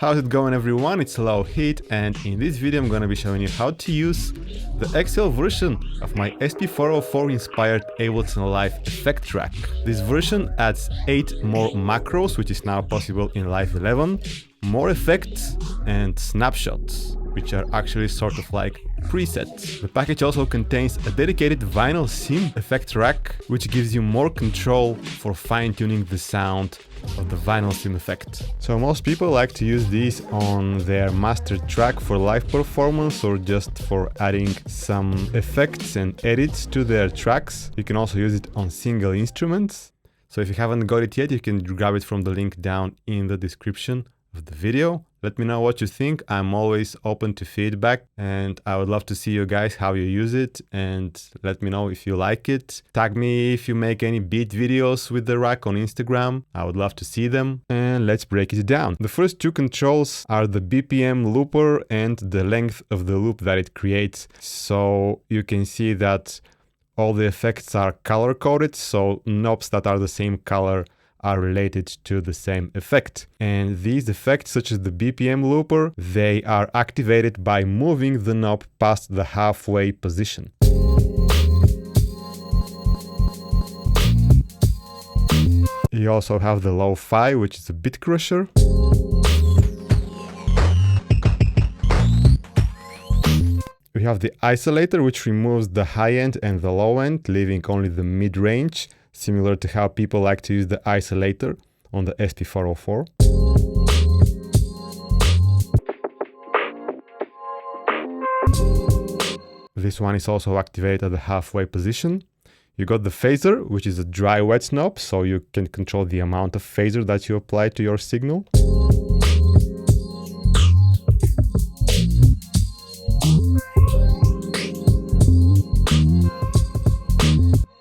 How's it going, everyone? It's Low Heat, and in this video I'm gonna be showing you how to use the XL version of my SP-404 inspired Ableton Live effect track. This version adds 8 more macros, which is now possible in Live 11, more effects and snapshots, which are actually sort of like presets. The package also contains a dedicated vinyl sim effect rack, which gives you more control for fine-tuning the sound of the vinyl sim effect. So most people like to use these on their master track for live performance or just for adding some effects and edits to their tracks. You can also use it on single instruments. So if you haven't got it yet, you can grab it from the link down in the description of the video. Let me know what you think. I'm always open to feedback and I would love to see you guys how you use it, and let me know if you like it. Tag me if you make any beat videos with the rack on Instagram. I would love to see them, and let's break it down. The first two controls are the BPM Looper and the length of the loop that it creates. So you can see that all the effects are color coded, so knobs that are the same color are related to the same effect. And these effects, such as the BPM looper, they are activated by moving the knob past the halfway position. You also have the lo-fi, which is a bit crusher. We have the isolator, which removes the high end and the low end, leaving only the mid-range, similar to how people like to use the isolator on the SP-404. This one is also activated at the halfway position. You got the phaser, which is a dry wet knob, so you can control the amount of phaser that you apply to your signal.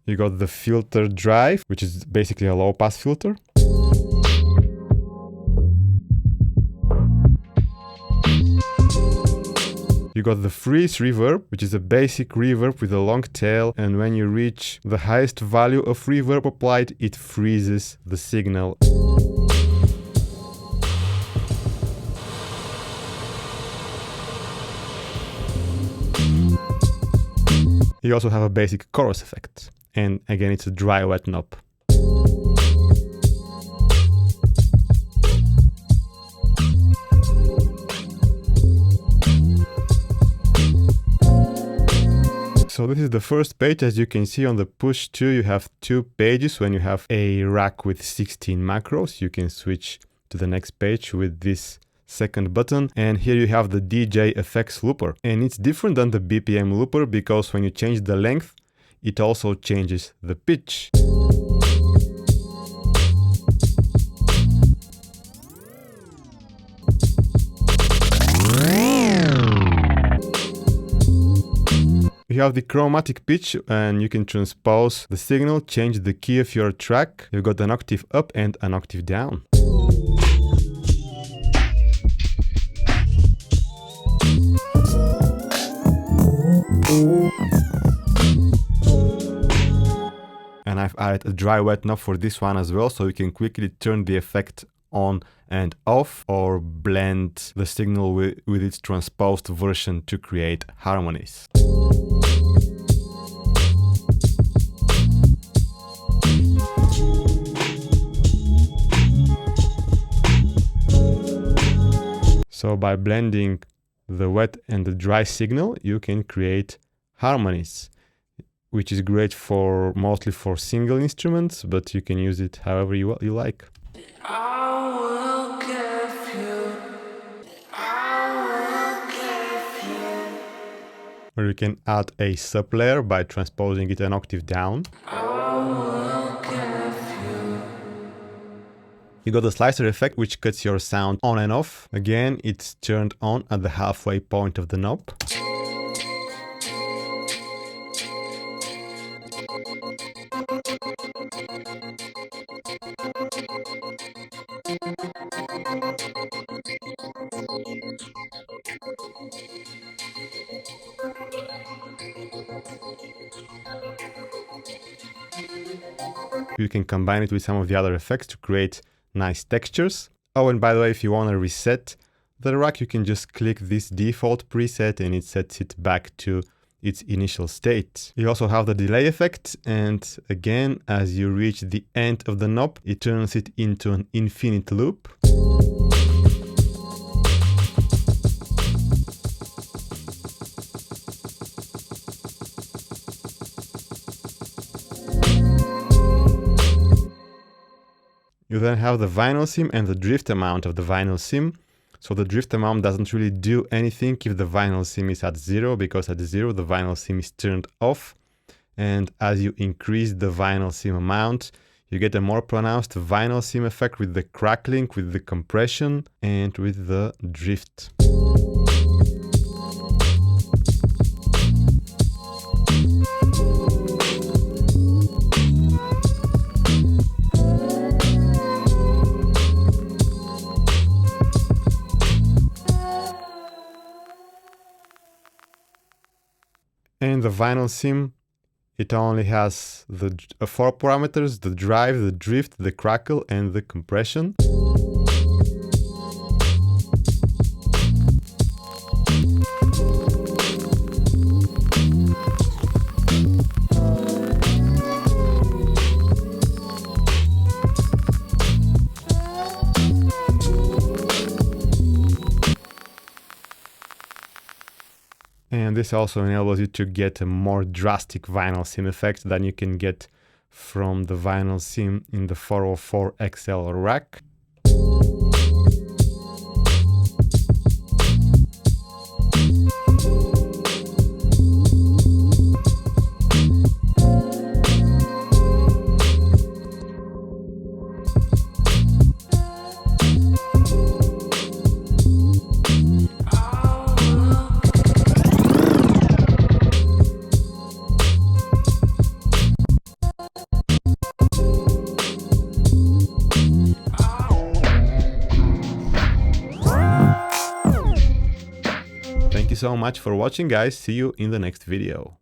You got the filter drive, which is basically a low pass filter. You got the freeze reverb, which is a basic reverb with a long tail, and when you reach the highest value of reverb applied, it freezes the signal. You also have a basic chorus effect, and again it's a dry wet knob. So this is the first page. As you can see on the push 2, you have 2 pages. When you have a rack with 16 macros, you can switch to the next page with this second button, and here you have the DJFX Looper, and it's different than the BPM Looper because when you change the length, it also changes the pitch. You have the chromatic pitch, and you can transpose the signal, change the key of your track. You've got an octave up and an octave down. And I've added a dry wet knob for this one as well, so you can quickly turn the effect on and off or blend the signal with its transposed version to create harmonies. So by blending the wet and the dry signal, you can create harmonies, which is great for mostly for single instruments, but you can use it however you like. Or you can add a sub-layer by transposing it an octave down. You got the slicer effect, which cuts your sound on and off. Again, it's turned on at the halfway point of the knob. You can combine it with some of the other effects to create nice textures. Oh, and by the way, if you want to reset The rack, you can just click this default preset and it sets it back to its initial state. You also have the delay effect, and again, as you reach the end of the knob, it turns it into an infinite loop. You then have the vinyl sim and the drift amount of the vinyl sim. So the drift amount doesn't really do anything if the vinyl sim is at 0, because at 0 the vinyl sim is turned off. And as you increase the vinyl sim amount, you get a more pronounced vinyl sim effect with the crackling, with the compression, and with the drift. And the vinyl sim, it only has the 4 parameters: the drive, the drift, the crackle, and the compression. And this also enables you to get a more drastic vinyl sim effect than you can get from the vinyl sim in the 404 XL rack. Thank you so much for watching, guys. See you in the next video.